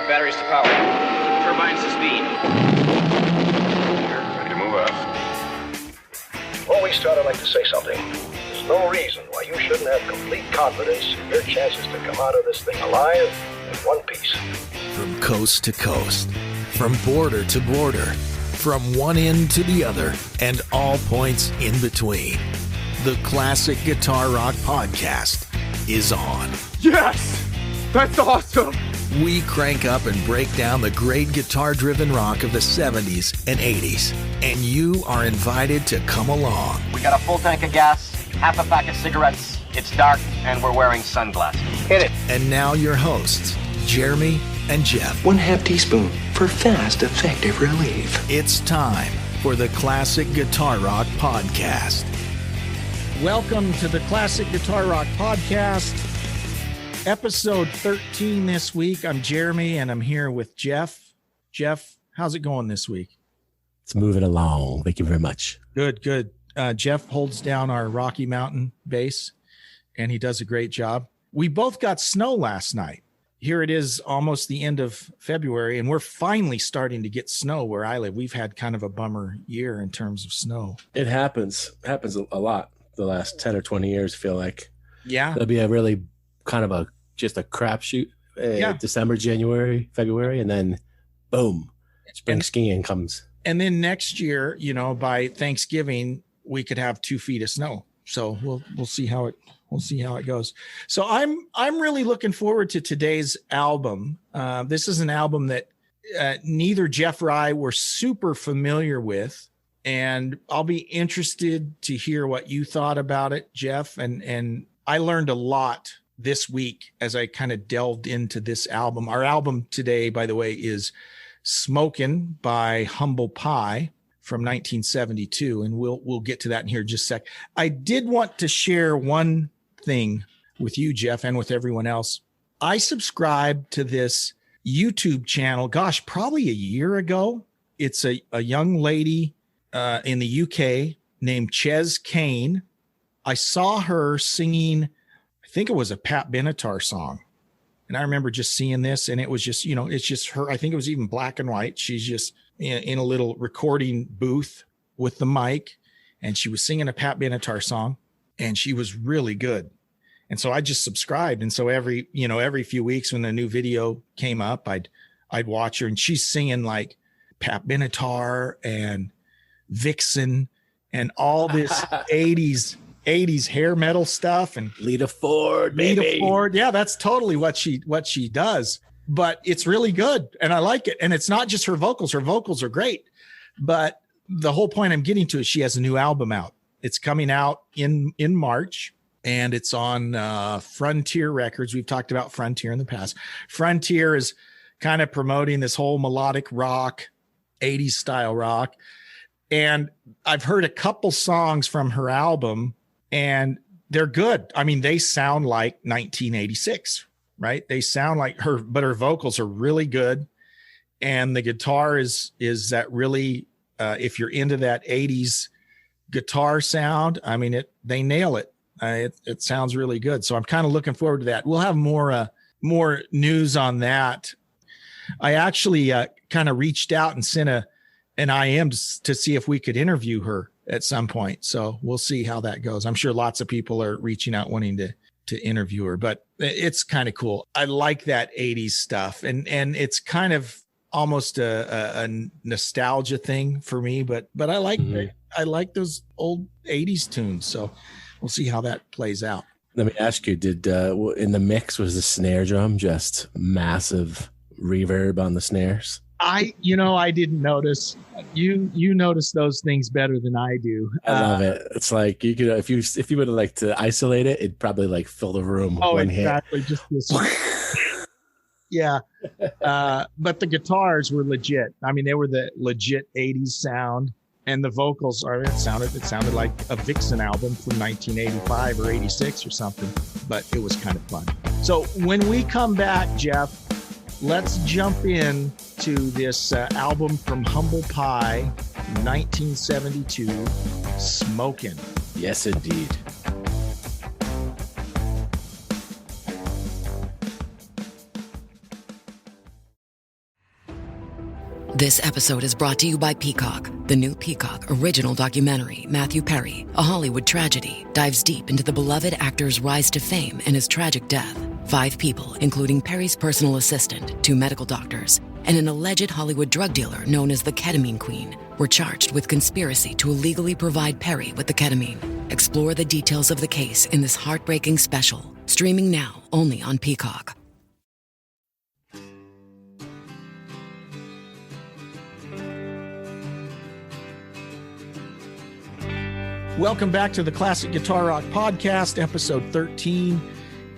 Batteries to power. Turbines to speed. Ready to move out. Before we start, I'd like to say something. There's no reason why you shouldn't have complete confidence in your chances to come out of this thing alive in one piece. From coast to coast, from border to border, from one end to the other, and all points in between. The Classic Guitar Rock Podcast is on. Yes! That's awesome! We crank up and break down the great guitar-driven rock of the 70s and 80s, and you are invited to come along. We got a full tank of gas, half a pack of cigarettes, it's dark, and we're wearing sunglasses. Hit it. And now your hosts, Jeremy and Jeff. 1/2 teaspoon for fast, effective relief. It's time for the Classic Guitar Rock Podcast. Welcome to the Classic Guitar Rock Podcast, episode 13 this week. I'm Jeremy, and I'm here with Jeff. Jeff, how's it going this week? It's moving along. Thank you very much. Good. Jeff holds down our Rocky Mountain base, and he does a great job. We both got snow last night. Here it is almost the end of February, and we're finally starting to get snow where I live. We've had kind of a bummer year in terms of snow. It happens a lot the last 10 or 20 years, I feel like. Yeah. There'll be a really kind of just a crapshoot December, January, February, and then boom, spring skiing comes. And then next year, by Thanksgiving, we could have 2 feet of snow. So we'll see how it goes. So I'm really looking forward to today's album. This is an album that neither Jeff or I were super familiar with, and I'll be interested to hear what you thought about it, Jeff. And I learned a lot this week as I kind of delved into this album. Our album today, by the way, is Smokin by Humble Pie from 1972, and we'll get to that in here in just a sec. I did want to share one thing with you, Jeff, and with everyone else. I subscribed to this YouTube channel, probably a year ago. It's a young lady in the UK named Ches Kane. I saw her singing, I think it was a Pat Benatar song. And I remember just seeing this, and it was just, it's just her. I think it was even black and white. She's just in a little recording booth with the mic, and she was singing a Pat Benatar song, and she was really good. And so I just subscribed. And so every few weeks when a new video came up, I'd watch her, and she's singing like Pat Benatar and Vixen and all this 80s hair metal stuff and Lita Ford, baby. Lita Ford. Yeah, that's totally what she does. But it's really good, and I like it. And it's not just her vocals. Her vocals are great. But the whole point I'm getting to is she has a new album out. It's coming out in March, and it's on Frontier Records. We've talked about Frontier in the past. Frontier is kind of promoting this whole melodic rock, 80s style rock. And I've heard a couple songs from her album, and they're good. I mean, they sound like 1986, right? They sound like her, but her vocals are really good. And the guitar is that really, if you're into that 80s guitar sound, I mean, they nail it. It sounds really good. So I'm kind of looking forward to that. We'll have more news on that. I actually kind of reached out and sent an IM to see if we could interview her at some point. So we'll see how that goes. I'm sure lots of people are reaching out wanting to interview her, but it's kind of cool. I like that 80s stuff, and it's kind of almost a nostalgia thing for me, but I like I like those old 80s tunes. So we'll see how that plays out. Let me ask you, did in the mix, was the snare drum just massive reverb on the snares? I didn't notice. You notice those things better than I do. I love it. It's like you could, if you would like to isolate it, it'd probably like fill the room. Oh, one exactly. hit. Just this. Yeah. But the guitars were legit. I mean, they were the legit 80s sound, and the vocals it sounded like a Vixen album from 1985 or 86 or something, but it was kind of fun. So when we come back, Jeff, let's jump in to this album from Humble Pie, 1972, Smokin'. Yes, indeed. This episode is brought to you by Peacock. The new Peacock original documentary, Matthew Perry, A Hollywood Tragedy, dives deep into the beloved actor's rise to fame and his tragic death. 5 people, including Perry's personal assistant, 2 medical doctors, and an alleged Hollywood drug dealer known as the Ketamine Queen, were charged with conspiracy to illegally provide Perry with the ketamine. Explore the details of the case in this heartbreaking special, streaming now only on Peacock. Welcome back to the Classic Guitar Rock Podcast, episode 13.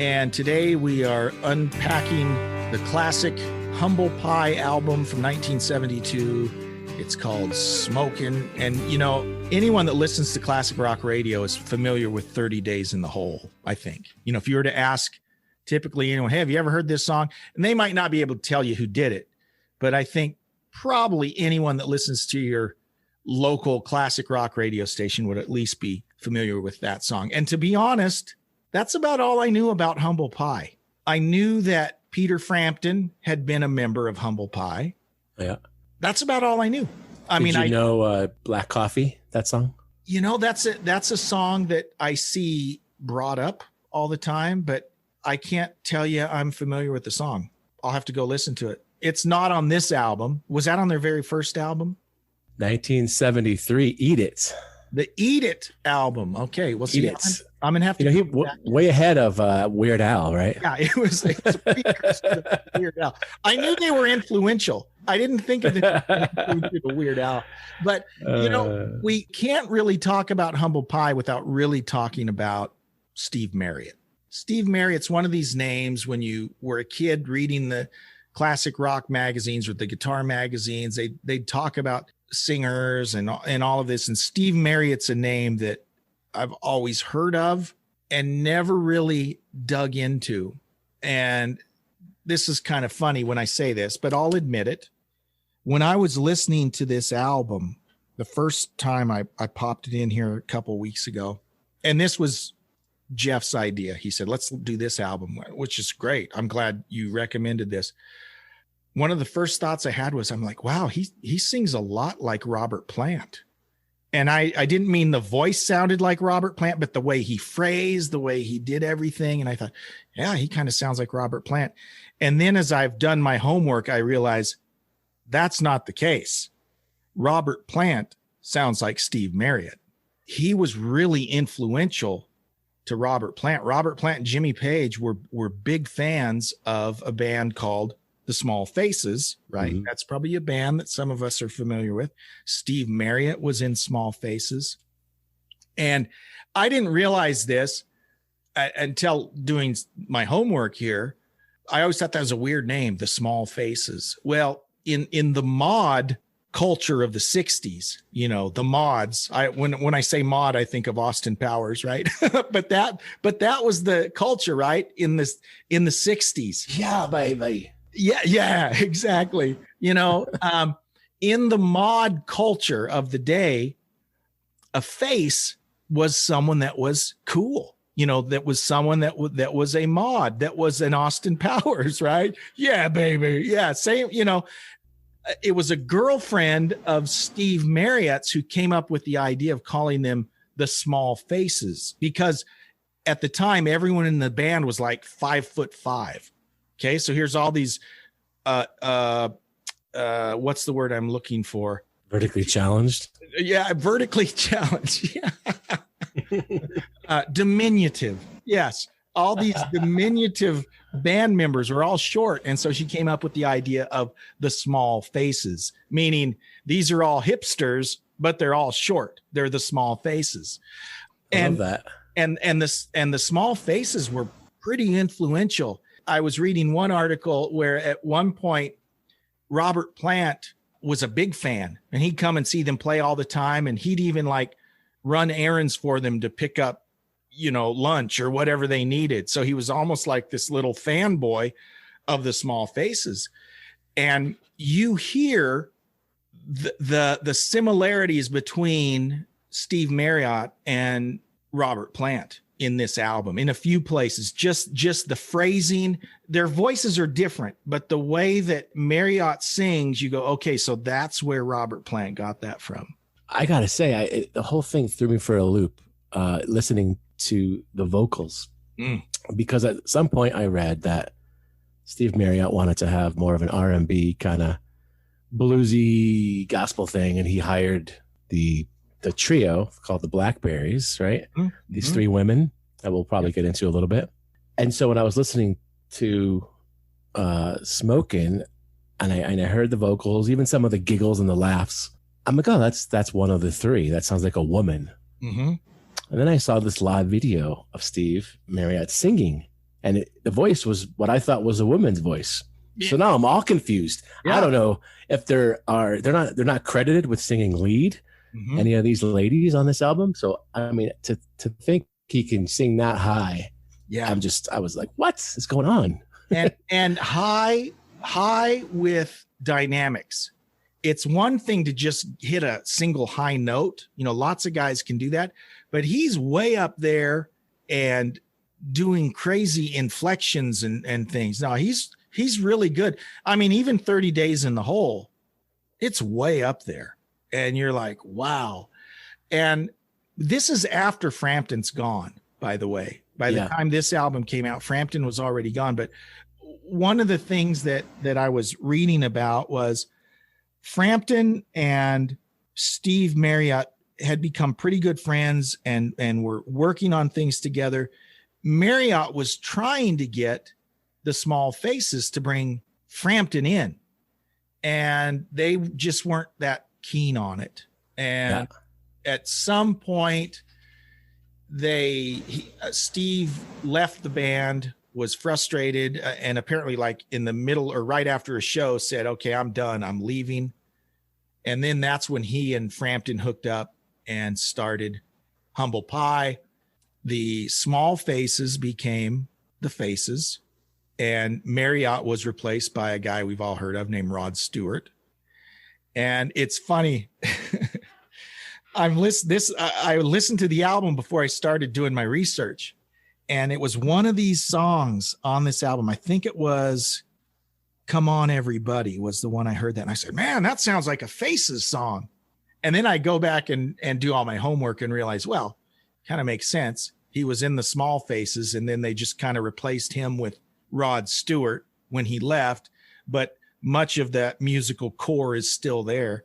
And today we are unpacking the classic Humble Pie album from 1972. It's called Smokin'. And, you know, anyone that listens to classic rock radio is familiar with 30 Days in the Hole, I think. You know, if you were to ask typically anyone, hey, have you ever heard this song? And they might not be able to tell you who did it. But I think probably anyone that listens to your local classic rock radio station would at least be familiar with that song. And to be honest, that's about all I knew about Humble Pie. I knew that Peter Frampton had been a member of Humble Pie. Yeah. That's about all I knew. I Did you know Black Coffee, that song? You know, that's a song that I see brought up all the time, but I can't tell you I'm familiar with the song. I'll have to go listen to it. It's not on this album. Was that on their very first album? 1973, Eat It. The Eat It album. Okay, well, see, I'm gonna have to. You know, he way ahead of Weird Al, right? Yeah, it was Weird Al. I knew they were influential. I didn't think of them as Weird Al, but you know, we can't really talk about Humble Pie without really talking about Steve Marriot. Steve Marriot's one of these names when you were a kid reading the classic rock magazines or the guitar magazines. They'd talk about singers and all of this, and Steve Marriot's a name that I've always heard of and never really dug into. And this is kind of funny when I say this, but I'll admit it. When I was listening to this album, the first time I popped it in here a couple weeks ago, and this was Jeff's idea. He said, let's do this album, which is great. I'm glad you recommended this. One of the first thoughts I had was, I'm like, wow, he sings a lot like Robert Plant. And I didn't mean the voice sounded like Robert Plant, but the way he phrased, the way he did everything. And I thought, yeah, he kind of sounds like Robert Plant. And then as I've done my homework, I realized that's not the case. Robert Plant sounds like Steve Marriot. He was really influential to Robert Plant. Robert Plant and Jimmy Page were big fans of a band called The Small Faces, right? Mm-hmm. That's probably a band that some of us are familiar with. Steve Marriot was in Small Faces. And I didn't realize this until doing my homework here. I always thought that was a weird name, The Small Faces. Well, in the mod culture of the 60s, you know, the mods, when I say mod, I think of Austin Powers, right? but that was the culture, right? In the 60s. Yeah, baby. Yeah, exactly. You know, in the mod culture of the day, a face was someone that was cool. You know, that was someone that was a mod, that was an Austin Powers, right? Yeah, baby. Yeah, same. You know, it was a girlfriend of Steve Marriot's who came up with the idea of calling them the Small Faces, because at the time everyone in the band was like 5'5". Okay, so here's all these, what's the word I'm looking for? Vertically challenged. Yeah, vertically challenged. Yeah. Diminutive. Yes, all these diminutive band members were all short, and so she came up with the idea of the Small Faces, meaning these are all hipsters, but they're all short. They're the Small Faces. I love that. And the Small Faces were pretty influential. I was reading one article where at one point Robert Plant was a big fan, and he'd come and see them play all the time. And he'd even like run errands for them to pick up, you know, lunch or whatever they needed. So he was almost like this little fanboy of the Small Faces. And you hear the similarities between Steve Marriott and Robert Plant. in this album in a few places. Just the phrasing, their voices are different, but the way that Marriott sings, you go, okay, so that's where Robert Plant got that from. I gotta say, the whole thing threw me for a loop, listening to the vocals, because at some point I read that Steve Marriott wanted to have more of an R&B kind of bluesy gospel thing, and he hired the trio called the Blackberries, right? Mm-hmm. These three women that we'll probably get into a little bit. And so when I was listening to Smokin, and I heard the vocals, even some of the giggles and the laughs, I'm like, oh, that's one of the three. That sounds like a woman. Mm-hmm. And then I saw this live video of Steve Marriott singing, and the voice was what I thought was a woman's voice. Yeah. So now I'm all confused. Yeah. I don't know if they're not credited with singing lead, any of these ladies on this album. So I mean, to think he can sing that high, yeah, I was like, what is going on? and high with dynamics. It's one thing to just hit a single high note. You know, lots of guys can do that, but he's way up there and doing crazy inflections and things. No, he's really good. I mean, even 30 Days in the Hole, it's way up there. And you're like, wow. And this is after Frampton's gone, by the way. By the time this album came out, Frampton was already gone. But one of the things that I was reading about was Frampton and Steve Marriott had become pretty good friends and were working on things together. Marriott was trying to get the Small Faces to bring Frampton in, and they just weren't that keen on it. And at some point Steve left the band, was frustrated, and apparently like in the middle or right after a show said, okay, I'm done, I'm leaving. And then that's when he and Frampton hooked up and started Humble Pie. The Small Faces became the Faces, and Marriott was replaced by a guy we've all heard of named Rod Stewart. And it's funny. I listened to the album before I started doing my research, and it was one of these songs on this album. I think it was Come On Everybody was the one I heard that. And I said, man, that sounds like a Faces song. And then I go back and do all my homework and realize, well, kind of makes sense. He was in the Small Faces, and then they just kind of replaced him with Rod Stewart when he left. But much of that musical core is still there.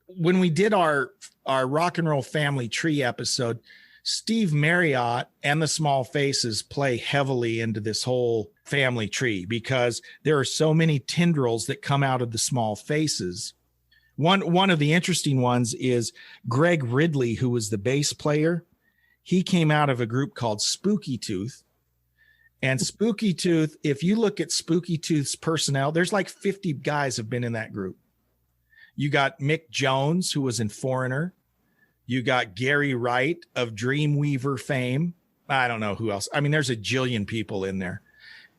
When we did our Rock and Roll Family Tree episode, Steve Marriott and the Small Faces play heavily into this whole family tree because there are so many tendrils that come out of the Small Faces. One of the interesting ones is Greg Ridley, who was the bass player. He came out of a group called Spooky Tooth. And Spooky Tooth, if you look at Spooky Tooth's personnel, there's like 50 guys have been in that group. You got Mick Jones, who was in Foreigner. You got Gary Wright of Dreamweaver fame. I don't know who else. I mean, there's a jillion people in there.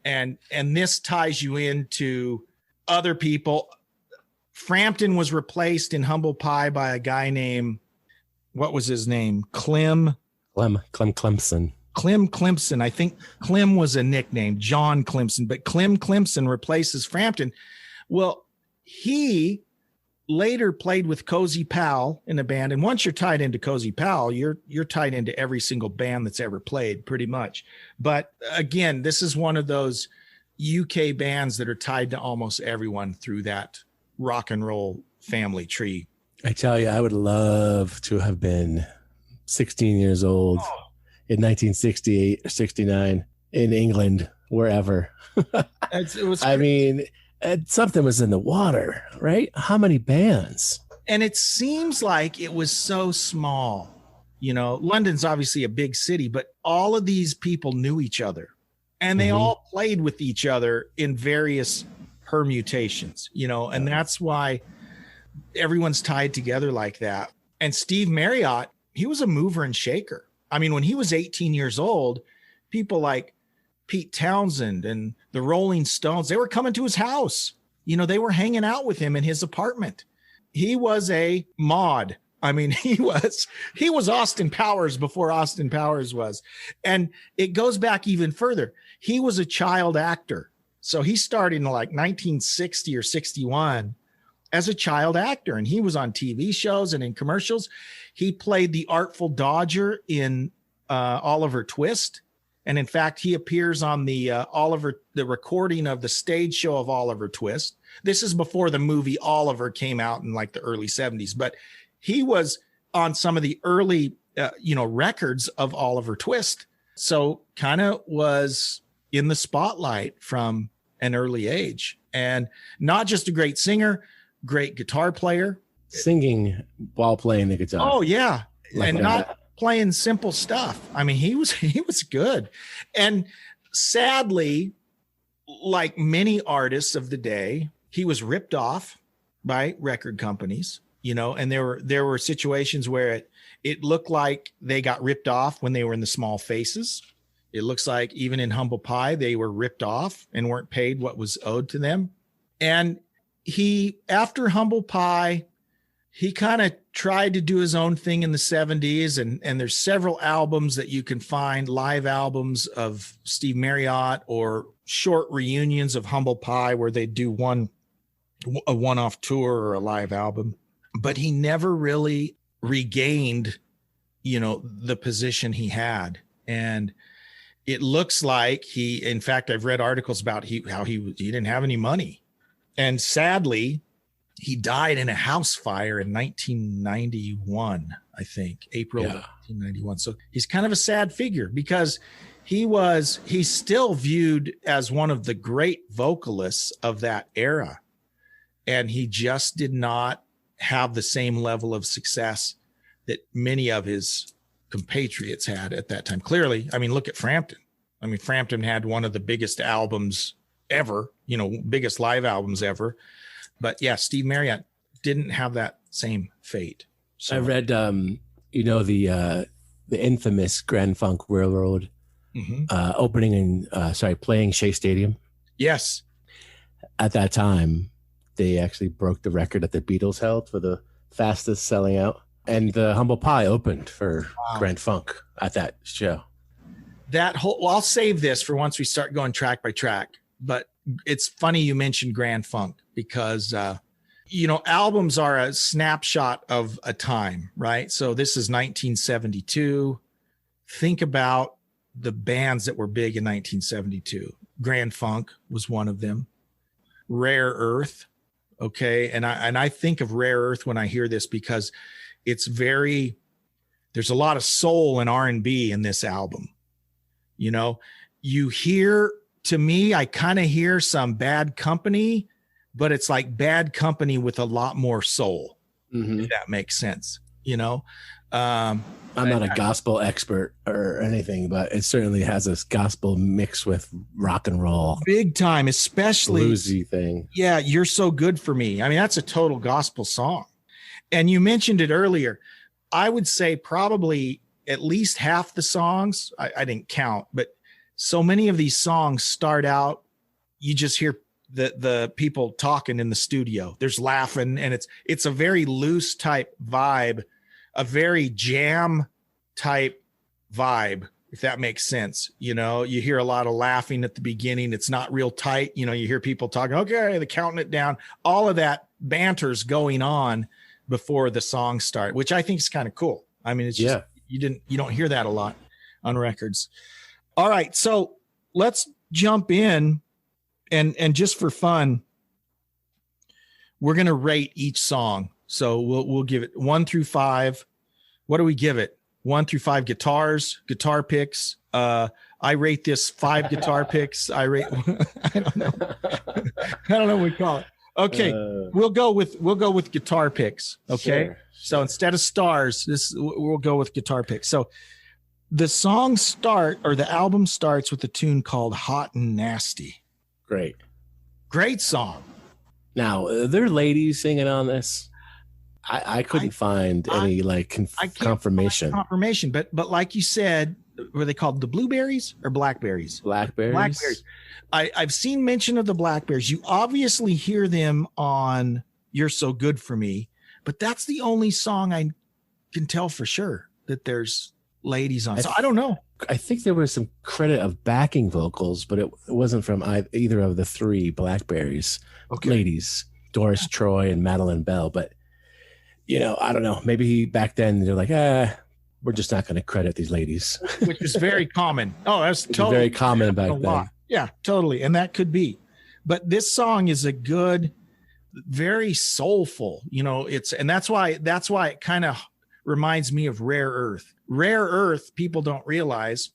And this ties you into other people. Frampton was replaced in Humble Pie by a guy named, what was his name? Clem Clemson. Clem Clemson. I think Clem was a nickname, John Clemson, but Clem Clemson replaces Frampton. Well, he later played with Cozy Powell in a band. And once you're tied into Cozy Powell, you're tied into every single band that's ever played pretty much. But again, this is one of those UK bands that are tied to almost everyone through that rock and roll family tree. I tell you, I would love to have been 16 years old in 1968 or 69 in England, wherever. It was I mean, something was in the water, right? How many bands? And it seems like it was so small. You know, London's obviously a big city, but all of these people knew each other, and they all played with each other in various permutations, you know, and that's why everyone's tied together like that. And Steve Marriott, he was a mover and shaker. I mean, when he was 18 years old, people like Pete Townsend and the Rolling Stones, they were coming to his house. You know, they were hanging out with him in his apartment. He was a mod I mean, he was Austin Powers before Austin Powers was. And it goes back even further. He was a child actor. So he started in like 1960 or 61 as a child actor, and he was on TV shows and in commercials. He played the Artful Dodger in Oliver Twist. And in fact, he appears on the recording of the stage show of Oliver Twist. This is before the movie Oliver came out in like the early 70s, but he was on some of the early, records of Oliver Twist. So kind of was in the spotlight from an early age, and not just a great singer, great guitar player. Singing while playing the guitar. Oh yeah. Like and not playing simple stuff. I mean, he was good. And sadly, like many artists of the day, he was ripped off by record companies, and there were situations where it looked like they got ripped off when they were in the Small Faces. It looks like even in Humble Pie, they were ripped off and weren't paid what was owed to them. And after Humble Pie, he kind of tried to do his own thing in the 70s. And there's several albums that you can find, live albums of Steve Marriott or short reunions of Humble Pie where they do a one-off tour or a live album. But he never really regained, the position he had. And it looks like in fact, I've read articles about how he didn't have any money. And sadly, he died in a house fire in 1991, I think, April of 1991. So he's kind of a sad figure because he's still viewed as one of the great vocalists of that era. And he just did not have the same level of success that many of his compatriots had at that time. Clearly, I mean, look at Frampton. I mean, Frampton had one of the biggest albums ever, biggest live albums ever. But yeah, Steve Marriott didn't have that same fate. So I read, the infamous Grand Funk Railroad opening playing Shea Stadium. Yes. At that time, they actually broke the record that the Beatles held for the fastest selling out. And the Humble Pie opened for Grand Funk at that show. I'll save this for once we start going track by track. But it's funny you mentioned Grand Funk because, albums are a snapshot of a time, right? So this is 1972. Think about the bands that were big in 1972. Grand Funk was one of them. Rare Earth. Okay. And I think of Rare Earth when I hear this because there's a lot of soul and R&B in this album. You hear, to me, I kind of hear some Bad Company, but it's like Bad Company with a lot more soul. If that makes sense. I'm not a gospel expert or anything, but it certainly has this gospel mix with rock and roll. Big time, especially bluesy thing. Yeah, You're So Good For Me. I mean, that's a total gospel song. And you mentioned it earlier. I would say probably at least half the songs, I didn't count, but so many of these songs start out, you just hear the people talking in the studio. There's laughing, and it's a very loose type vibe, a very jam type vibe, if that makes sense. You hear a lot of laughing at the beginning. It's not real tight. You hear people talking, okay, they're counting it down. All of that banter's going on before the song start, which I think is kind of cool. I mean, it's just, you don't hear that a lot on records. All right. So let's jump in and just for fun, we're going to rate each song. So we'll give it 1 through 5. What do we give it? 1 through 5 guitar picks. I rate this 5 guitar picks. I don't know. I don't know what we call it. Okay. We'll go with guitar picks. Okay. Sure. So instead of stars, we'll go with guitar picks. So the album starts with a tune called Hot and Nasty. Great song. Now, are there ladies singing on this? I couldn't find any confirmation. But like you said, were they called the Blueberries or Blackberries? Blackberries. I've seen mention of the Blackberries. You obviously hear them on You're So Good For Me, but that's the only song I can tell for sure that there's ladies on. So I don't know. I think there was some credit of backing vocals, but it wasn't from either of the three Blackberries ladies, Doris Troy and Madeline Bell. But, I don't know. Maybe back then they're like, we're just not going to credit these ladies. Which is very common. Oh, that's totally very common back then. Yeah, totally. And that could be. But this song is a good, very soulful, and that's why it kind of reminds me of Rare Earth. Rare Earth, people don't realize,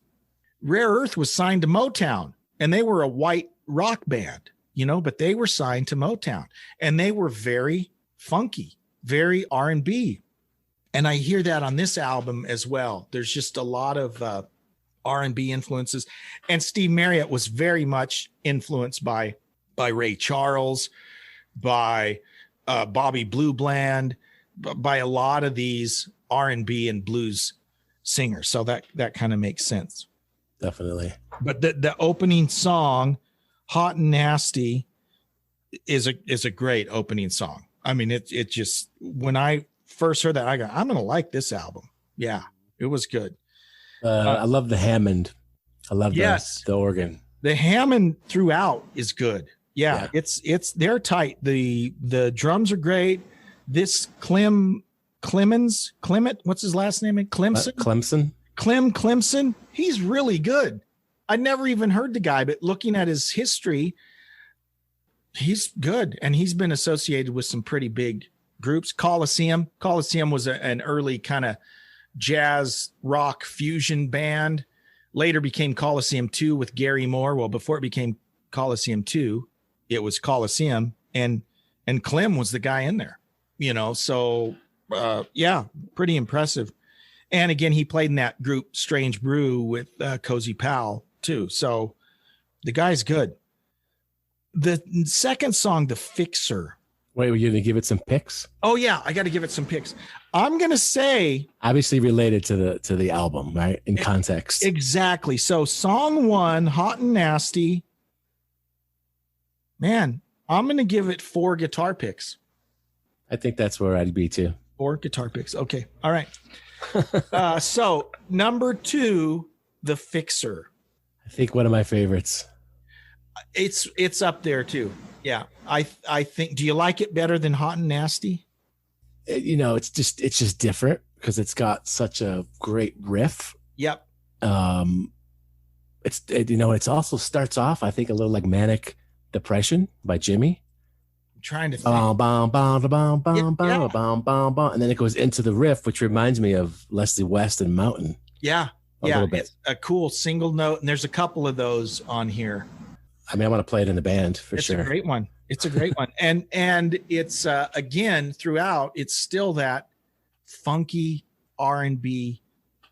Rare Earth was signed to Motown, and they were a white rock band, but they were signed to Motown, and they were very funky, very R&B. And I hear that on this album as well. There's just a lot of R&B influences, and Steve Marriott was very much influenced by Ray Charles, by Bobby Blue Bland, by a lot of these R&B and blues singers. So that kind of makes sense. Definitely. But the opening song, Hot and Nasty, is a great opening song. I mean, it just, when I first heard that, I go, I'm going to like this album. Yeah, it was good. I love the Hammond. I love the organ. The Hammond throughout is good. Yeah. They're tight. The drums are great. This Clement, what's his last name? Clemson. He's really good. I never even heard the guy, but looking at his history, he's good. And he's been associated with some pretty big groups. Coliseum was an early kind of jazz rock fusion band. Later became Coliseum 2 with Gary Moore. Well, before it became Coliseum 2, it was Coliseum, and Clem was the guy in there, so pretty impressive. And again, he played in that group Strange Brew with Cozy Powell too. So the guy's good. The second song, The Fixer. Wait, were you going to give it some picks? Oh yeah, I got to give it some picks. I'm going to say, obviously related to the album, right? In context. Exactly. So song 1, Hot and Nasty. Man, I'm going to give it 4 guitar picks. I think that's where I'd be too. 4 guitar picks. Okay. All right. So number 2, The Fixer. I think one of my favorites. It's up there too. Yeah. I think, do you like it better than Hot and Nasty? It's just different because it's got such a great riff. Yep. It's also starts off, I think, a little like Manic Depression by Jimmy. I'm trying to think. And then it goes into the riff, which reminds me of Leslie West and Mountain. Yeah. A little bit. It's a cool single note, and there's a couple of those on here. I mean, I want to play it in the band for sure. It's a great one. It's a great one. And it's again, throughout, it's still that funky R&B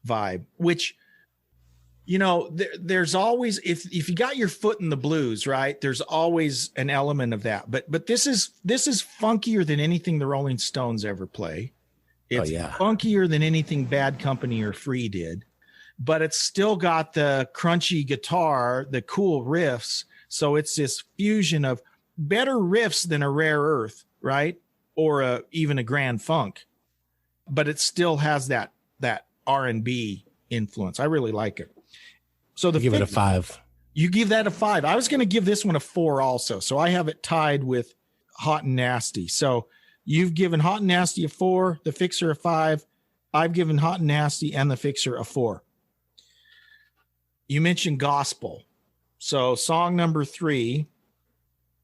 vibe, which, there's always, if you got your foot in the blues, right, there's always an element of that. But this is funkier than anything the Rolling Stones ever play. It's funkier than anything Bad Company or Free did. But it's still got the crunchy guitar, the cool riffs. So it's this fusion of better riffs than a Rare Earth, right? Or even a Grand Funk. But it still has that R&B influence. I really like it. So give it a 5. You give that a 5. I was going to give this one a 4 also. So I have it tied with Hot and Nasty. So you've given Hot and Nasty a 4, The Fixer a 5. I've given Hot and Nasty and The Fixer a 4. You mentioned gospel. So song number 3,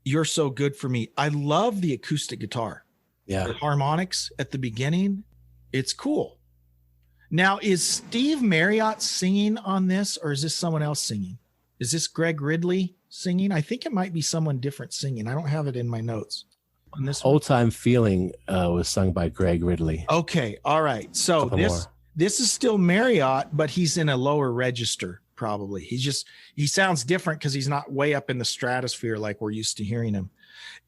You're So Good For Me. I love the acoustic guitar. Yeah. The harmonics at the beginning. It's cool. Now, is Steve Marriott singing on this, or is this someone else singing? Is this Greg Ridley singing? I think it might be someone different singing. I don't have it in my notes. On this Old Time Feeling was sung by Greg Ridley. Okay. All right. So this is still Marriott, but he's in a lower register. Probably. He sounds different because he's not way up in the stratosphere like we're used to hearing him.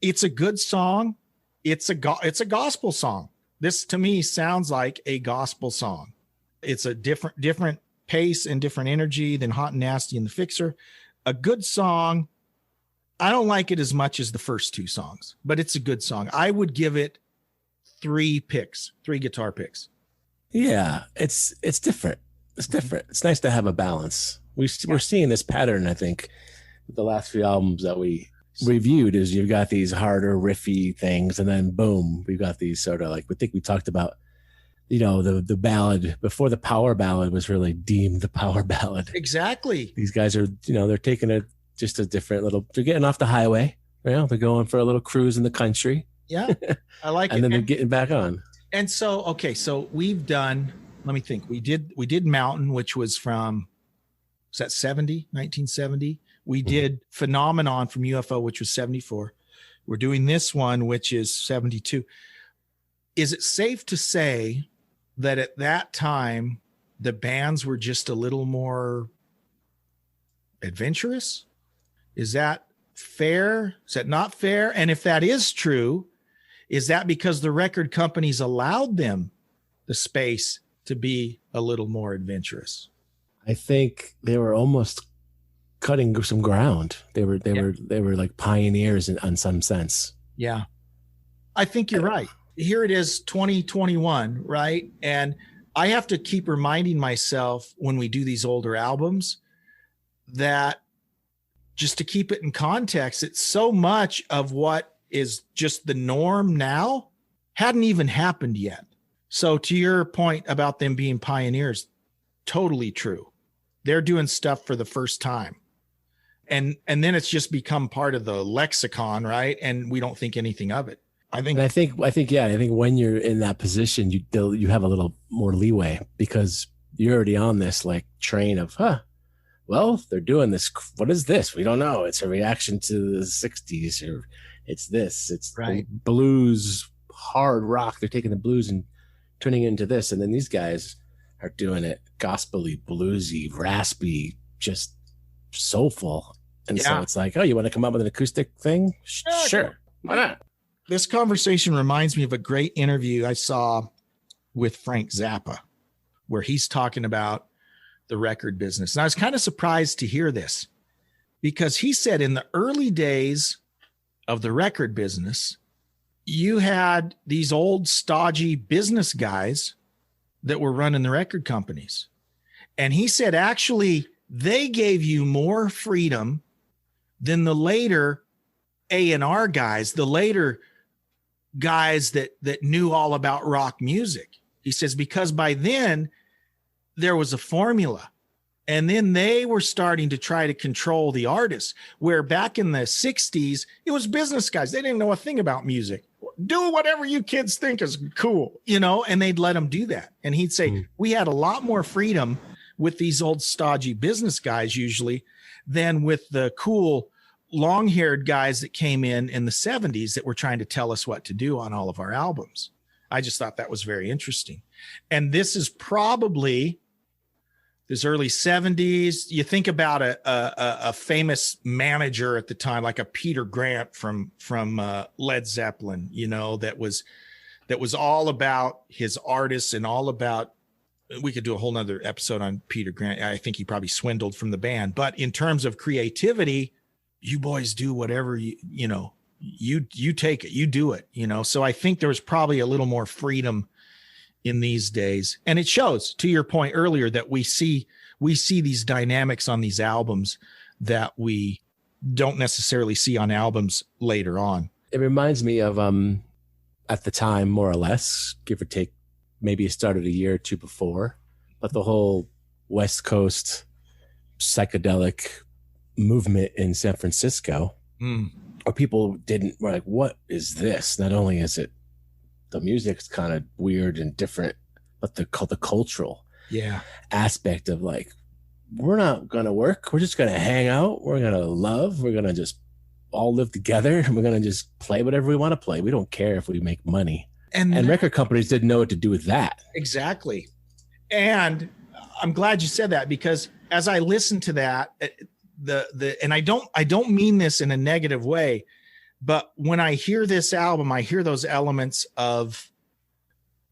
It's a good song. It's a gospel song. This to me sounds like a gospel song. It's a different pace and different energy than Hot and Nasty and The Fixer. A good song. I don't like it as much as the first 2 songs, but it's a good song. I would give it 3 guitar picks. Yeah, it's different. It's different. It's nice to have a balance. We're seeing this pattern, I think, with the last few albums that we reviewed. Is you've got these harder riffy things, and then boom, we've got these sort of like, I think we talked about, the ballad before the power ballad was really deemed the power ballad. Exactly. These guys are, they're taking just a different little, they're getting off the highway. They're going for a little cruise in the country. Yeah, I like it. And then they're getting back on. And so, okay, so we've done, let me think. We did Mountain, which was from, was that 1970? We did Phenomenon from UFO, which was 74. We're doing this one, which is 72. Is it safe to say that at that time, the bands were just a little more adventurous? Is that fair? Is that not fair? And if that is true, is that because the record companies allowed them the space to be a little more adventurous? I think they were almost cutting some ground. They were like pioneers on some sense. Yeah, I think you're right. Here it is, 2021, right? And I have to keep reminding myself when we do these older albums that, just to keep it in context, it's so much of what is just the norm now hadn't even happened yet. So to your point about them being pioneers, totally true. They're doing stuff for the first time. And then it's just become part of the lexicon, right? And we don't think anything of it. I think when you're in that position, you have a little more leeway because you're already on this like train of, well, they're doing this. What is this? We don't know. It's a reaction to the 60s, or it's this. It's right. Blues, hard rock. They're taking the blues and turning it into this. And then these guys are doing it gospel-y, bluesy, raspy, just soulful. And so it's like, oh, you want to come up with an acoustic thing? Sure. Why not? This conversation reminds me of a great interview I saw with Frank Zappa, where he's talking about the record business. And I was kind of surprised to hear this because he said in the early days of the record business, you had these old stodgy business guys that were running the record companies. And he said, actually, they gave you more freedom than the later A&R guys, the later guys that knew all about rock music. He says, because by then there was a formula, and then they were starting to try to control the artists, where back in the 60s, it was business guys. They didn't know a thing about music. Do whatever you kids think is cool, and they'd let them do that. And he'd say, we had a lot more freedom with these old stodgy business guys usually than with the cool long-haired guys that came in the 70s that were trying to tell us what to do on all of our albums. I just thought that was very interesting. And this is probably this early 70s. You think about a famous manager at the time, like a Peter Grant from Led Zeppelin, that was all about his artists and all about, we could do a whole nother episode on Peter Grant. I think he probably swindled from the band, but in terms of creativity, you boys do whatever you take it, you do it, So I think there was probably a little more freedom in these days. And it shows, to your point earlier, that we see these dynamics on these albums that we don't necessarily see on albums later on. It reminds me of, at the time, more or less, give or take, maybe it started a year or two before, but the whole West Coast psychedelic movement in San Francisco, or people were like, what is this? Not only is it the music's kind of weird and different, but the cultural aspect of like, we're not gonna work, we're just gonna hang out, we're gonna love, we're gonna just all live together, and we're gonna just play whatever we want to play. We don't care if we make money. And record companies didn't know what to do with that. Exactly. And I'm glad you said that, because as I listened to that, and I don't mean this in a negative way, but when I hear this album, I hear those elements of,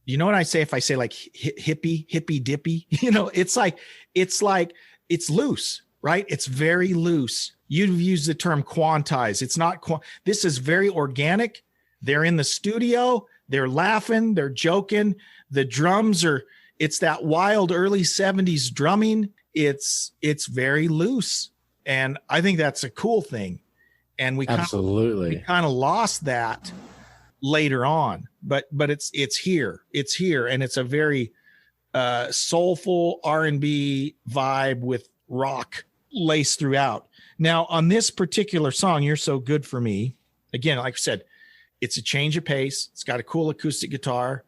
what I say, if I say like hippy dippy, it's like it's loose, right? It's very loose. You've used the term quantize. It's not, this is very organic. They're in the studio, they're laughing, they're joking. The drums are, It's that wild early 70s drumming. It's very loose. And I think that's a cool thing. And we kind of lost that later on, but it's here, and it's a very soulful R&B vibe with rock laced throughout. Now on this particular song, You're So Good For Me, again, like I said, it's a change of pace. It's got a cool acoustic guitar,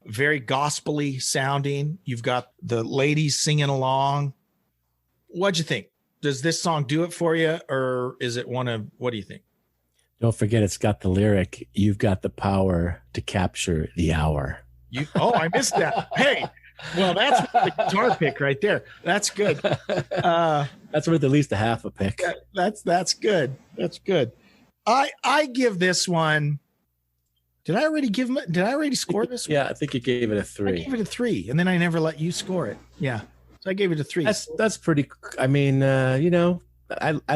very gospel-y sounding. You've got the ladies singing along. What'd you think? Does this song do it for you, or is it what do you think? Don't forget, it's got the lyric, "You've got the power to capture the hour." I missed that. Hey, well, that's the guitar pick right there. That's good. That's worth at least a half a pick. That's good. That's good. I give this one. Did I already score this one? Yeah, I think you gave it a 3. I gave it a 3, and then I never let you score it. Yeah. So I gave it a 3. That's pretty. I mean, I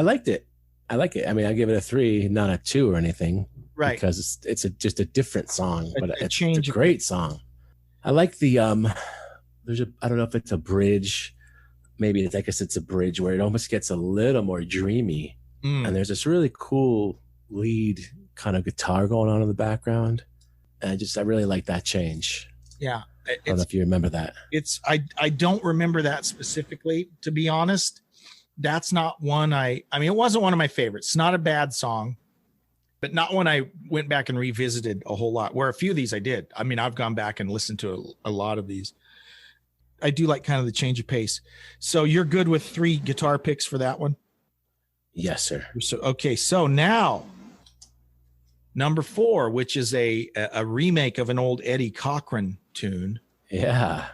liked it. I like it. I mean, I give it a 3, not a 2 or anything, right? Because it's just a different song, but it's a great song. I like the I don't know if it's a bridge. Maybe I guess it's a bridge where it almost gets a little more dreamy, and there's this really cool lead kind of guitar going on in the background, and I really like that change. Yeah. I don't know if you remember that. I don't remember that specifically, to be honest. That's not one it wasn't one of my favorites. It's not a bad song, but not one I went back and revisited a whole lot, where a few of these I did. I mean, I've gone back and listened to a lot of these. I do like kind of the change of pace. So you're good with 3 guitar picks for that one? Yes, sir. So now number 4, which is a remake of an old Eddie Cochran tune. Yeah.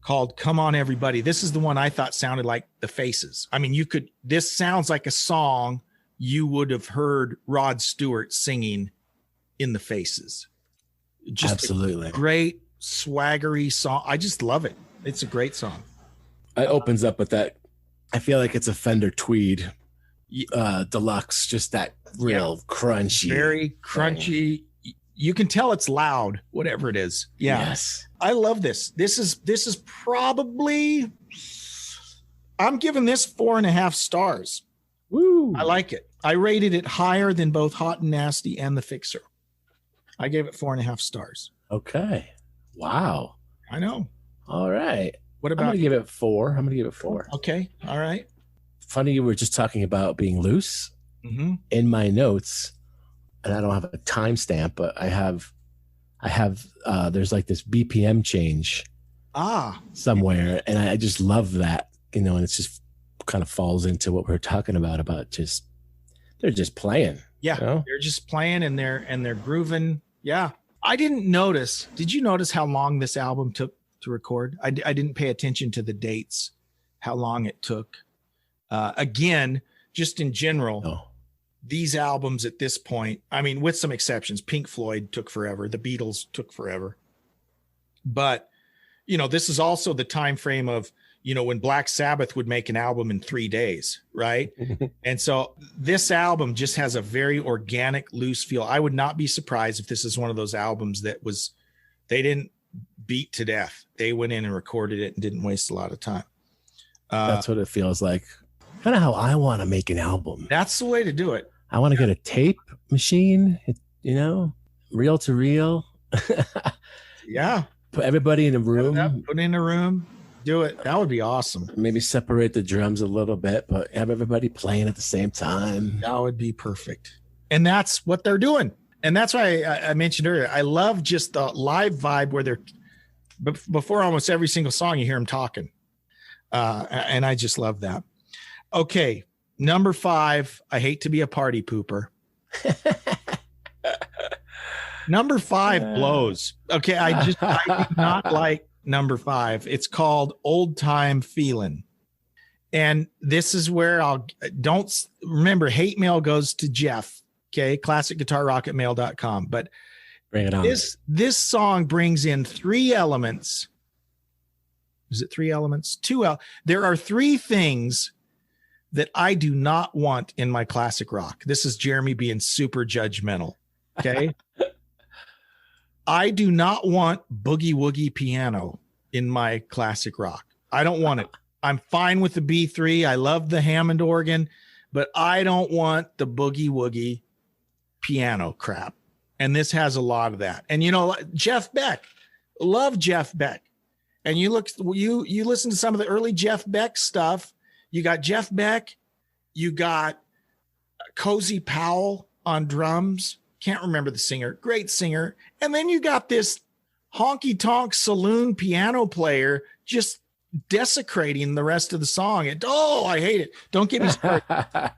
Called Come On Everybody. This is the one I thought sounded like the Faces. I mean, this sounds like a song you would have heard Rod Stewart singing in the Faces. Just absolutely a great swaggery song. I just love it. It's a great song. It opens up with that. I feel like it's a Fender Tweed deluxe, just that real crunchy, very crunchy. You can tell it's loud, whatever it is. Yeah. Yes. I love this. This is probably, I'm giving this 4.5 stars. Woo. I like it. I rated it higher than both Hot and Nasty and The Fixer. I gave it 4.5 stars. Okay. Wow. I know. All right. What about I'm gonna give it 4. Okay. All right. Funny, you were just talking about being loose. Mm-hmm. In my notes, and I don't have a timestamp, but I have there's like this BPM change somewhere, and I just love that, and it's just kind of falls into what we're talking about just they're just playing. Yeah, they're just playing and they're grooving. Yeah, I didn't notice. Did you notice how long this album took to record? I didn't pay attention to the dates, how long it took. Again, just in general. No. These albums at this point, I mean, with some exceptions, Pink Floyd took forever. The Beatles took forever. But, this is also the time frame of, when Black Sabbath would make an album in 3 days, right? And so this album just has a very organic, loose feel. I would not be surprised if this is one of those albums that they didn't beat to death. They went in and recorded it and didn't waste a lot of time. That's what it feels like. Kind of how I want to make an album. That's the way to do it. I want to get a tape machine, reel to reel. Yeah. Put everybody in a room. Put in a room. Do it. That would be awesome. Maybe separate the drums a little bit, but have everybody playing at the same time. That would be perfect. And that's what they're doing. And that's why I mentioned earlier, I love just the live vibe where before almost every single song, you hear them talking. And I just love that. Okay, number 5. I hate to be a party pooper. Number 5 blows. Okay, I do not like number 5. It's called Old Time Feelin'. And this is where don't remember, hate mail goes to Jeff. Okay, classicguitarrock@mail.com. But bring it on. This song brings in 3 elements. Is it 3 elements? 2. There are 3 things that I do not want in my classic rock. This is Jeremy being super judgmental. Okay. I do not want boogie woogie piano. in my classic rock. I don't want it. I'm fine with the B3. I love the Hammond organ, but I don't want the boogie woogie piano crap. And this has a lot of that. And Jeff Beck, love Jeff Beck. And you listen to some of the early Jeff Beck stuff. You got Jeff Beck, you got Cozy Powell on drums. Can't remember the singer. Great singer. And then you got this honky tonk saloon piano player just desecrating the rest of the song. I hate it. Don't get me started.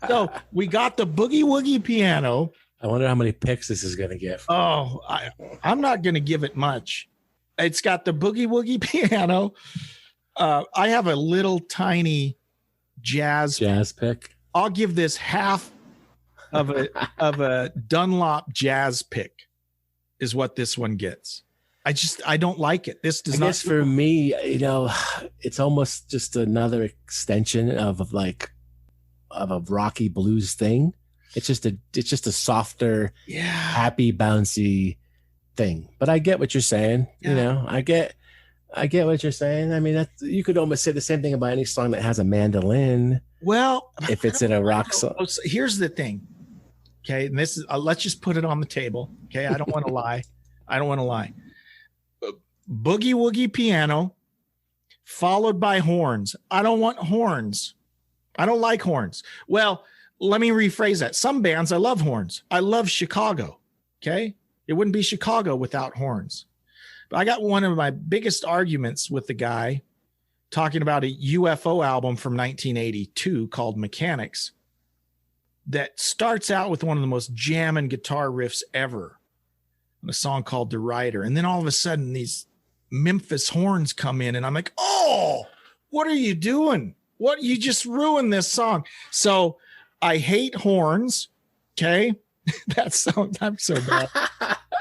So we got the boogie woogie piano. I wonder how many picks this is going to get. I'm not going to give it much. It's got the boogie woogie piano. I have a little tiny jazz pick. I'll give this half of a Dunlop jazz pick is what this one gets. I don't like it. This does not. I guess for me, it's almost just another extension of a rocky blues thing. It's just a softer, happy, bouncy thing. But I get what you're saying. Yeah. I get what you're saying. I mean, you could almost say the same thing about any song that has a mandolin. Well, if it's in a rock song. Here's the thing. Okay. And this is, let's just put it on the table. Okay. I don't want to lie. Boogie woogie piano followed by horns. I don't want horns. I don't like horns. Well, let me rephrase that. Some bands, I love horns. I love Chicago. Okay. It wouldn't be Chicago without horns. But I got one of my biggest arguments with the guy talking about a UFO album from 1982 called Mechanics that starts out with one of the most jamming guitar riffs ever on a song called The Rider. And then all of a sudden these Memphis horns come in and I'm like, oh, what are you doing? You just ruined this song. So I hate horns. Okay. I'm so bad.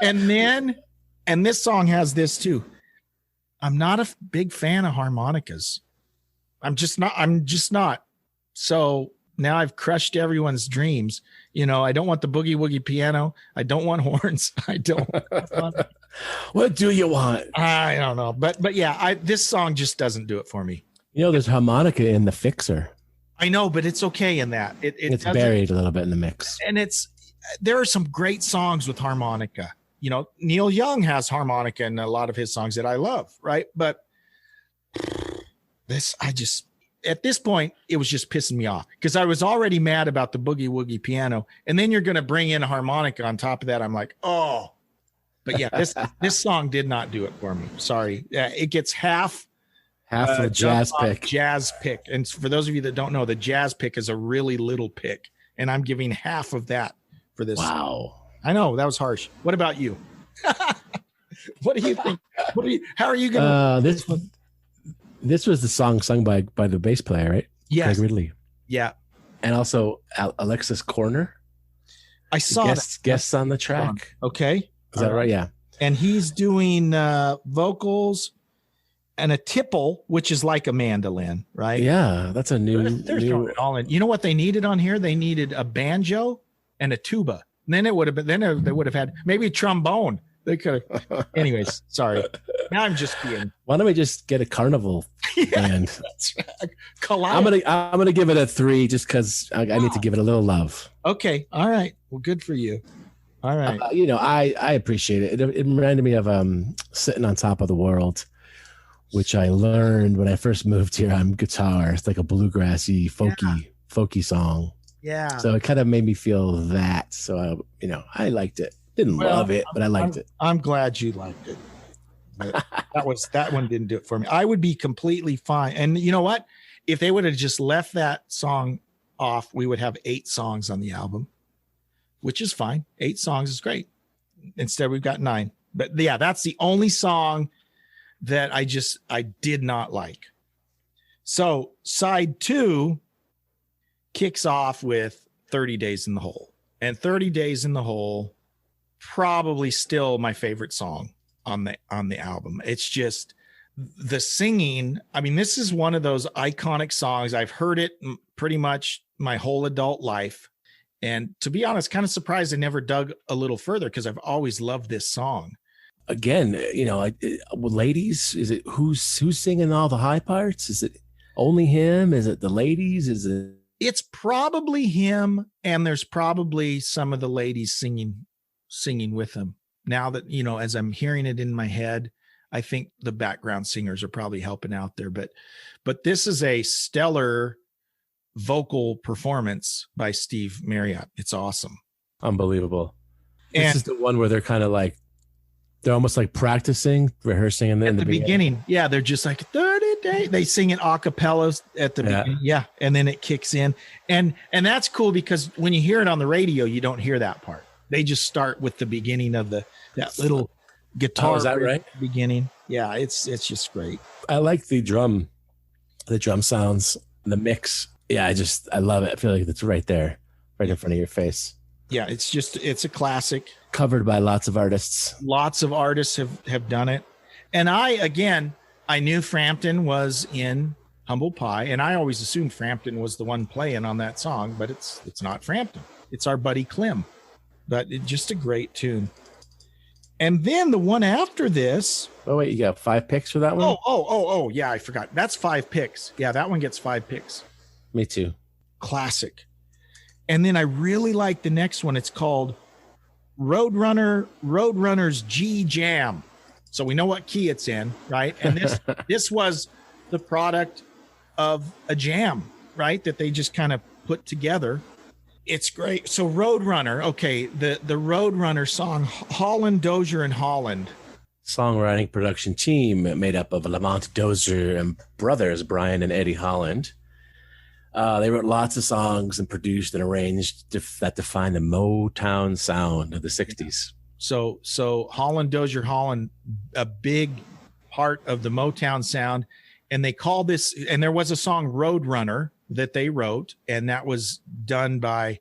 And this song has this too. I'm not a big fan of harmonicas. I'm just not. So now I've crushed everyone's dreams. I don't want the boogie woogie piano. I don't want horns. I don't. What do you want? I don't know. But yeah, this song just doesn't do it for me. There's harmonica in the Fixer. I know, but it's okay in that. It's buried a little bit in the mix. And there are some great songs with harmonica. Neil Young has harmonica in a lot of his songs that I love, right? But at this point, it was just pissing me off because I was already mad about the boogie woogie piano. And then you're going to bring in a harmonica on top of that. I'm like, oh. But yeah, this song did not do it for me. Sorry. It gets half a jazz pick. And for those of you that don't know, the jazz pick is a really little pick. And I'm giving half of that for this. Wow. I know that was harsh. What about you? What do you think? How are you going to? This was the song sung by the bass player, right? Yes. Craig Ridley. Yeah. And also Alexis Corner. I saw guests on the track. Okay. Is that right? Yeah. And he's doing vocals and a tipple, which is like a mandolin, right? Yeah. That's a new. They're throwing it all in. You know what they needed on here? They needed a banjo and a tuba. And then it would have been. Then they would have had maybe a trombone. They could have. Anyways, sorry. Now I'm just being. Why don't we just get a carnival band? That's right. I'm gonna give it a 3 just because I need to give it a little love. Okay. All right. Well, good for you. All right. I appreciate it. It reminded me of Sitting on Top of the World, which I learned when I first moved here on guitar. It's like a bluegrassy, folky song. Yeah. So it kind of made me feel that. So I liked it. Didn't love it, but I liked it. I'm glad you liked it. But that one didn't do it for me. I would be completely fine. And you know what? If they would have just left that song off, we would have 8 songs on the album, which is fine. 8 songs is great. Instead, we've got 9. But yeah, that's the only song that I did not like. So side 2 kicks off with 30 Days in the Hole. And 30 Days in the Hole, probably still my favorite song on the album. It's just the singing. I mean, this is one of those iconic songs. I've heard it pretty much my whole adult life. And to be honest, kind of surprised I never dug a little further because I've always loved this song. again, ladies, is it who's singing all the high parts? Is it only him? Is it the ladies? Is it? It's probably him, and there's probably some of the ladies singing with him. Now that, as I'm hearing it in my head, I think the background singers are probably helping out there, but this is a stellar vocal performance by Steve Marriot. It's awesome. Unbelievable. This is the one where they're kind of like, they're almost like practicing, rehearsing in the beginning. Yeah, they're just like 30 days. They sing it a cappella at the beginning. Yeah, and then it kicks in. And that's cool because when you hear it on the radio, you don't hear that part. They just start with the beginning of that little guitar. Is that right? Beginning. Yeah, it's just great. I like the drum sounds, the mix. Yeah, I love it. I feel like it's right there, right in front of your face. Yeah, it's a classic. Covered by lots of artists. Lots of artists have done it. And I knew Frampton was in Humble Pie, and I always assumed Frampton was the one playing on that song, but it's not Frampton. It's our buddy Clem. But just a great tune. And then the one after this. Oh, wait, you got 5 picks for that one? Oh, yeah, I forgot. That's 5 picks. Yeah, that one gets 5 picks. Me too. Classic. And then I really like the next one. It's called Roadrunner's G Jam. So we know what key it's in, right? And this was the product of a jam, right? That they just kind of put together. It's great. So Roadrunner, okay, the Roadrunner song, Holland, Dozier, and Holland. Songwriting production team made up of Lamont Dozier and brothers Brian and Eddie Holland. They wrote lots of songs and produced and arranged that define the Motown sound of the 60s. So Holland, Dozier, Holland, a big part of the Motown sound. And they call this, and there was a song Roadrunner that they wrote, and that was done by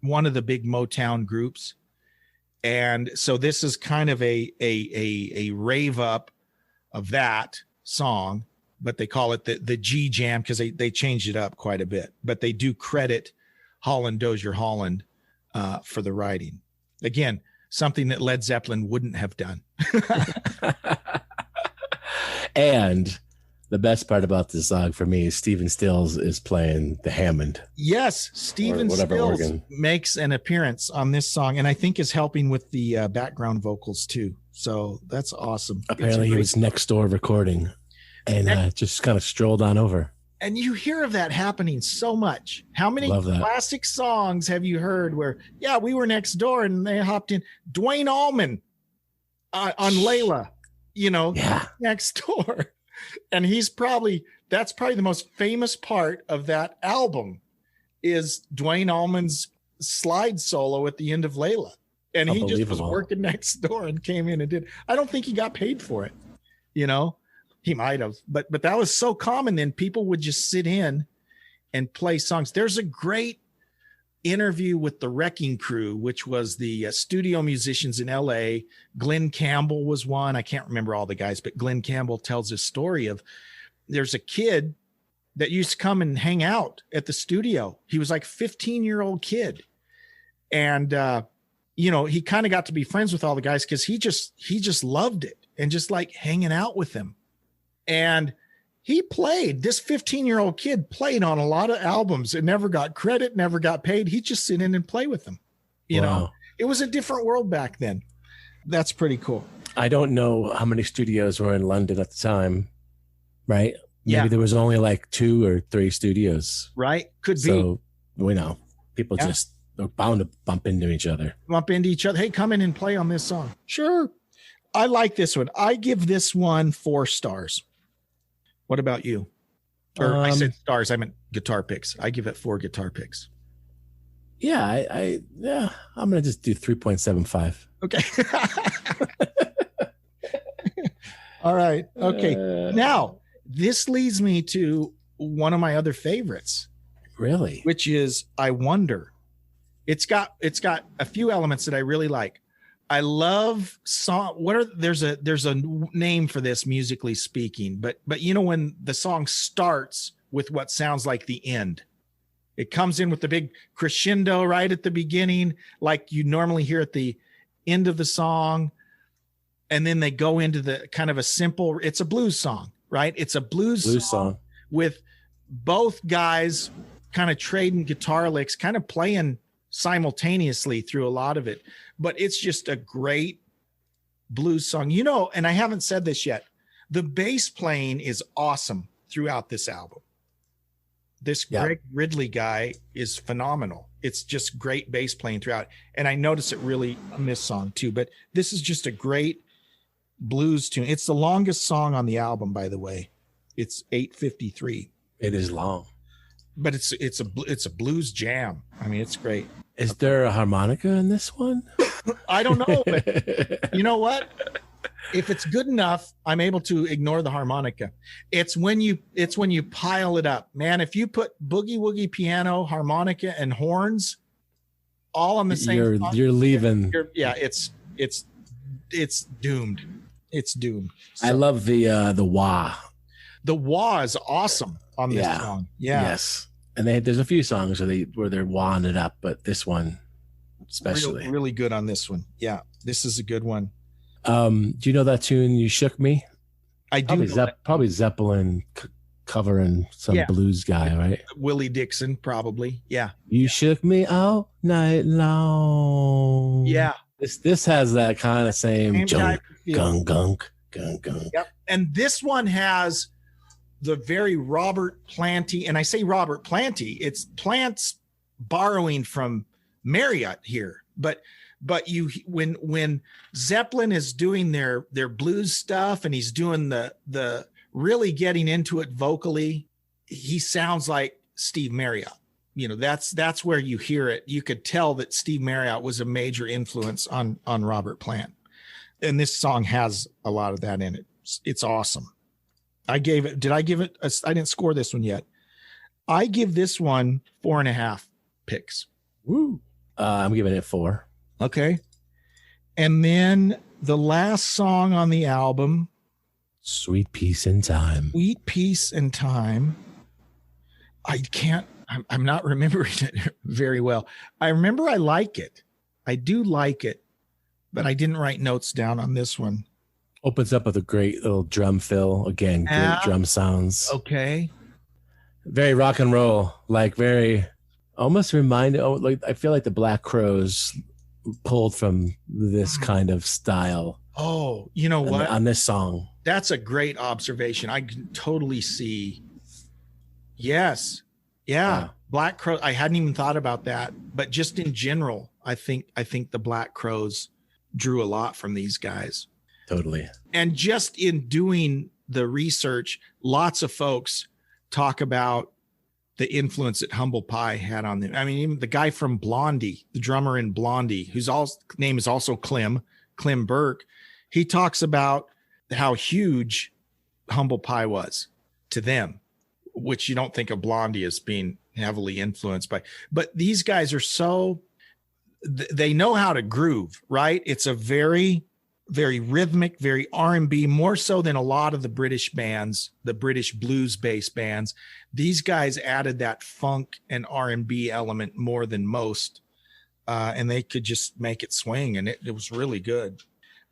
one of the big Motown groups. And so this is kind of a rave up of that song, but they call it the G Jam because they changed it up quite a bit. But they do credit Holland, Dozier, Holland for the writing. Again, something that Led Zeppelin wouldn't have done. And the best part about this song for me is Stephen Stills is playing the Hammond. Yes, Stephen Stills makes an appearance on this song, and I think is helping with the background vocals too. So that's awesome. Apparently, he was next door recording, and just kind of strolled on over. And you hear of that happening so much. How many classic songs have you heard where, yeah, we were next door and they hopped in? Dwayne Allman on Layla, next door. And that's probably the most famous part of that album is Dwayne Allman's slide solo at the end of Layla. And he just was working next door and came in and did. I don't think he got paid for it. He might have, but that was so common. Then people would just sit in and play songs. There's a great interview with the Wrecking Crew, which was the studio musicians in LA. Glenn Campbell was one. I can't remember all the guys, but Glenn Campbell tells a story of there's a kid that used to come and hang out at the studio. He was like 15-year-old kid. And, he kind of got to be friends with all the guys because he just loved it and just like hanging out with them. And this 15-year-old kid played on a lot of albums and never got credit, never got paid. He'd just sit in and play with them. It was a different world back then. That's pretty cool. I don't know how many studios were in London at the time, right? Yeah. Maybe there was only like 2 or 3 studios. Right. Could be. So, people just are bound to bump into each other. Hey, come in and play on this song. Sure. I like this one. I give this one 4 stars. What about you? Or I said stars. I meant guitar picks. I give it 4 guitar picks. Yeah, I'm going to just do 3.75. Okay. All right. Okay. Now, this leads me to one of my other favorites. Really? Which is I Wonder. It's got a few elements that I really like. I love song. There's a name for this musically speaking, but when the song starts with what sounds like the end, it comes in with the big crescendo right at the beginning, like you normally hear at the end of the song. and then they go into the kind of a simple, it's a blues song, right? It's a blues song with both guys kind of trading guitar licks, kind of playing simultaneously through a lot of it. But it's just a great blues song. You know, and I haven't said this yet, the bass playing is awesome throughout this album. This Greg Ridley guy is phenomenal. It's just great bass playing throughout. And I notice it really on this song too, but this is just a great blues tune. It's the longest song on the album, by the way. It's 8:53. It is long, but it's a blues jam. I mean, it's great. Is there a harmonica in this one? I don't know, but you know what? If it's good enough, I'm able to ignore the harmonica. It's when you pile it up, man. If you put boogie woogie piano, harmonica, and horns all on the same song, you're leaving. It's doomed. It's doomed. So, I love the wah. The wah is awesome on this song. Yeah. Yes. And there's a few songs where they're wahing it up, but this one especially really good on this one. Yeah, this is a good one. Do you know that tune, You Shook Me? I do. Probably Zeppelin covering some blues guy, right? Willie Dixon, probably. Yeah. You shook me all night long. Yeah. This has that kind of same junk, gunk. Yep. And this one has the very Robert Planty, and I say Robert Planty, it's Plant's borrowing from Marriott here, but you when Zeppelin is doing their blues stuff and he's doing the really getting into it vocally, he sounds like Steve Marriott. You know, that's where you hear it. You could tell that Steve Marriott was a major influence on Robert Plant, and this song has a lot of that in it. It's awesome. I didn't score this one yet. I give this one 4.5 picks. Woo. I'm giving it 4. Okay. And then the last song on the album, Sweet Peace and Time. Sweet Peace and Time. I'm not remembering it very well. I remember I like it. I do like it, but I didn't write notes down on this one. Opens up with a great little drum fill. Again, great drum sounds. Okay. Very rock and roll, like very almost reminded. Oh, like I feel like the Black Crowes pulled from this kind of style. Oh, you know what? On this song. That's a great observation. I can totally see. Yes. Yeah. Wow. Black Crow. I hadn't even thought about that, but just in general, I think the Black Crowes drew a lot from these guys. Totally. And just in doing the research, lots of folks talk about the influence that Humble Pie had on them. I mean, even the guy from Blondie, the drummer in Blondie, whose name is also Clem Burke, he talks about how huge Humble Pie was to them, which you don't think of Blondie as being heavily influenced by. But these guys are they know how to groove, right? It's a very, very rhythmic, very R&B, more so than a lot of the British bands, the British blues-based bands. These guys added that funk and R&B element more than most, and they could just make it swing, and it was really good.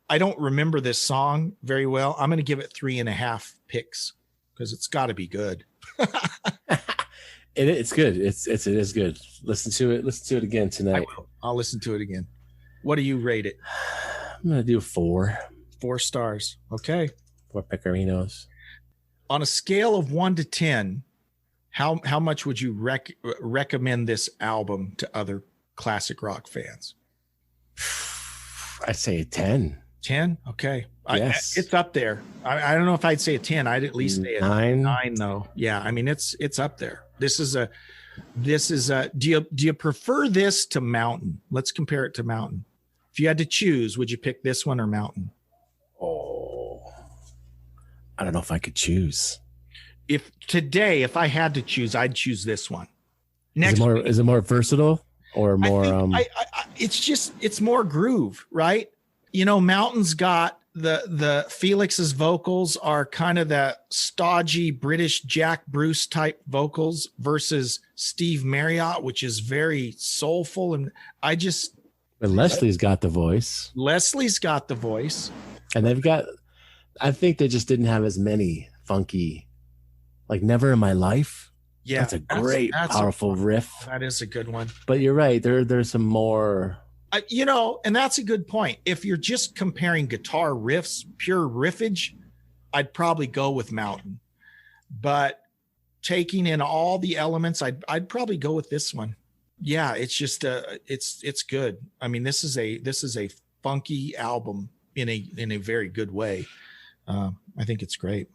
I don't remember this song very well. I'm going to give it 3.5 picks because it's got to be good. It's good. It is good. Listen to it again tonight. I will. I'll listen to it again. What do you rate it? I'm going to do 4. 4 stars. Okay. 4 pecorinos. On a scale of 1 to 10, how much would you recommend this album to other classic rock fans? I'd say a 10. 10? Okay. Yes. It's up there. I don't know if I'd say a 10. I'd at least say a 9 though. Yeah. I mean, it's up there. This is do you prefer this to Mountain? Let's compare it to Mountain. If you had to choose, would you pick this one or Mountain? Oh, I don't know if I could choose. If I had to choose, I'd choose this one. Is it more versatile or more? It's more groove, right? You know, Mountain's got the Felix's vocals are kind of that stodgy British Jack Bruce type vocals versus Steve Marriott, which is very soulful. And But Leslie's got the voice. And they've got, I think they just didn't have as many funky, like Never in My Life. Yeah. That's a great, powerful riff. That is a good one. But you're right. There's some more. And that's a good point. If you're just comparing guitar riffs, pure riffage, I'd probably go with Mountain. But taking in all the elements, I'd probably go with this one. Yeah, it's just it's good. I mean, this is a funky album in a very good way. I think it's great.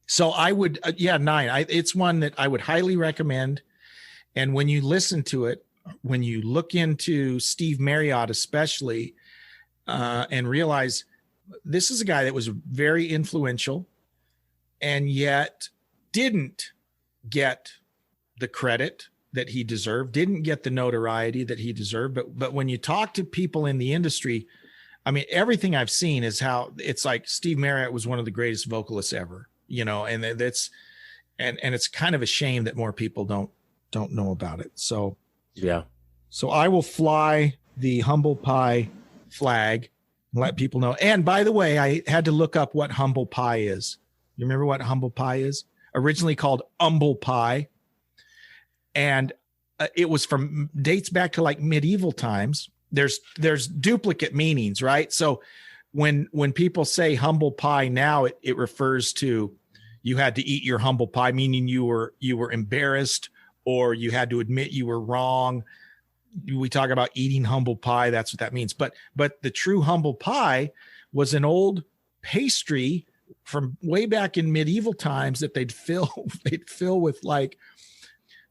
So I would 9. It's one that I would highly recommend. And when you listen to it, when you look into Steve Marriot especially, and realize this is a guy that was very influential and yet didn't get the credit that he deserved, didn't get the notoriety that he deserved. But when you talk to people in the industry, I mean, everything I've seen is how it's like Steve Marriot was one of the greatest vocalists ever, and that's, and it's kind of a shame that more people don't know about it. So, yeah. So I will fly the Humble Pie flag and let people know. And by the way, I had to look up what Humble Pie is. You remember what Humble Pie is? Originally called Humble Pie. And it was dates back to like medieval times. There's duplicate meanings, right? So when people say humble pie now, it refers to you had to eat your humble pie, meaning you were embarrassed or you had to admit you were wrong. We talk about eating humble pie. That's what that means. But the true humble pie was an old pastry from way back in medieval times that they'd fill with like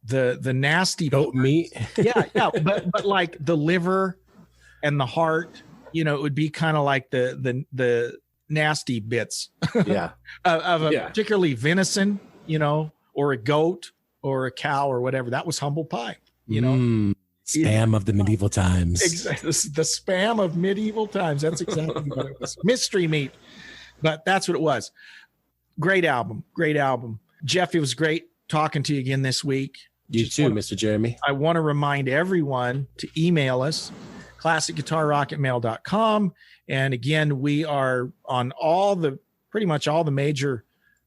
the nasty goat meat. yeah. But like the liver and the heart, it would be kind of like the nasty bits. Yeah. Particularly venison, or a goat or a cow or whatever. That was humble pie, Spam of the medieval times. Exactly. The spam of medieval times. That's exactly what it was. Mystery meat. But that's what it was. Great album. Jeff, it was great talking to you again this week. You too, Mr. Jeremy. I want to remind everyone to email us, classicguitarrock@mail.com. And again, we are on pretty much all the major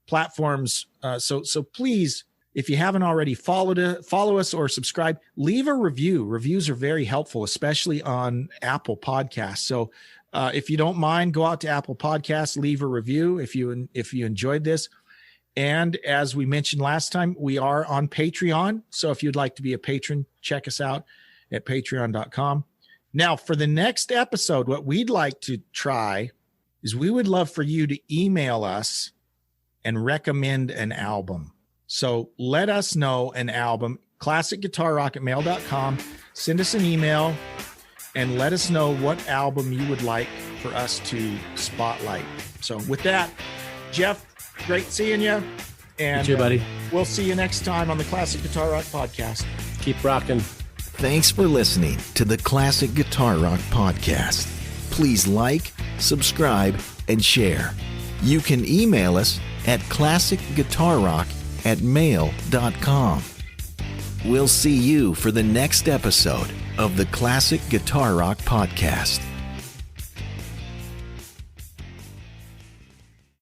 platforms. So please, if you haven't already follow us or subscribe, leave a review. Reviews are very helpful, especially on Apple Podcasts. So if you don't mind, go out to Apple Podcasts, leave a review if you enjoyed this. And as we mentioned last time, we are on Patreon. So if you'd like to be a patron, check us out at patreon.com. Now, for the next episode, what we'd like to try is we would love for you to email us and recommend an album. So let us know an album, classicguitarrock@mail.com. Send us an email and let us know what album you would like for us to spotlight. So with that, Jeff, great seeing you. And you too, buddy. We'll see you next time on the Classic Guitar Rock Podcast. Keep rocking. Thanks for listening to the Classic Guitar Rock Podcast. Please like, subscribe, and share. You can email us at classicguitarrock@mail.com. We'll see you for the next episode of the Classic Guitar Rock Podcast.